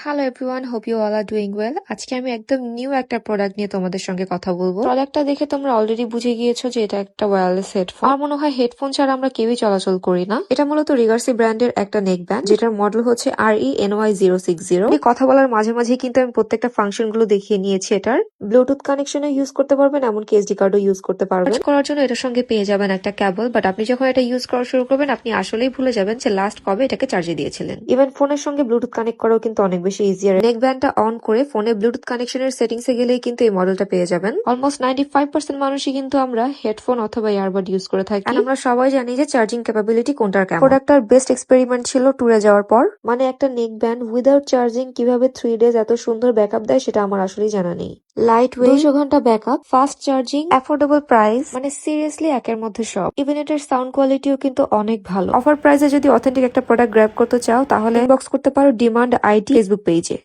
Hello everyone, hope you all are doing well. আজকে আমি একদম নিউ একটা প্রোডাক্ট নিয়ে তোমাদের সঙ্গে কথা বলবো। প্রোডাক্টটা দেখে তোমরা অলরেডি বুঝে গিয়েছো যে এটা একটা ওয়্যারলেস হেডফোন। আমার মনে হয় হেডফোন ছাড়া আমরা কেউই চলাচল করি না। এটা মূলত রিগার্সি ব্র্যান্ডের একটা নেক ব্যান্ড, যেটার মডেল হচ্ছে RENY060। এই কথা বলার মাঝে মাঝে কিন্তু আমি প্রত্যেকটা ফাংশন গুলো দেখিয়ে নিয়েছি। এটার ব্লুটুথ কানেকশনে ইউজ করতে পারবেন, এমনকি SD কার্ডও ইউজ করতে পারবেন। চার্জ করার জন্য এটার সঙ্গে পেয়ে যাবেন একটা কেবল, বাট আপনি যখন এটা ইউজ করা শুরু করবেন আপনি আসলেই ভুলে যাবেন যে লাস্ট কবে এটাকে চার্জে দিয়েছিলেন। ইভেন ফোনের সঙ্গে ব্লুটুথ কানেক্ট করাও কিন্তু অনেক বেশি ইজিয়ার। নেক ব্যান্ডটা অন করে ফোনে ব্লুটুথ কানেকশনের সেটিংস এ গেলেই কিন্তু এই মডেলটা পেয়ে যাবেন। অলমোস্ট 95% মানুষই কিন্তু আমরা হেডফোন অথবা ইয়ারবাড ইউজ করে থাকি। আর আমরা সবাই জানি যে চার্জিং ক্যাপাবিলিটি কোনটার কেমন। প্রোডাক্টটার বেস্ট এক্সপেরিমেন্ট ছিল ট্যুরে যাওয়ার পর। মানে একটা নেক ব্যান্ড উইদাউট চার্জিং কিভাবে 3 ডেজ এত সুন্দর ব্যাকআপ দেয় সেটা আমার আসলেই জানা নেই। লাইট ওয়েট, 200 ঘন্টা backup, fast charging, affordable price, মানে সিরিয়াসলি একের মধ্যে সব। ইভেন এটার সাউন্ড কোয়ালিটিও কিন্তু অনেক ভালো। অফার প্রাইসে যদি অথেন্টিক একটা প্রোডাক্ট গ্র্যাব করতে চাও তাহলে ইনবক্স করতে পারো ডিমান্ড আইডি ফেসবুক পেজে।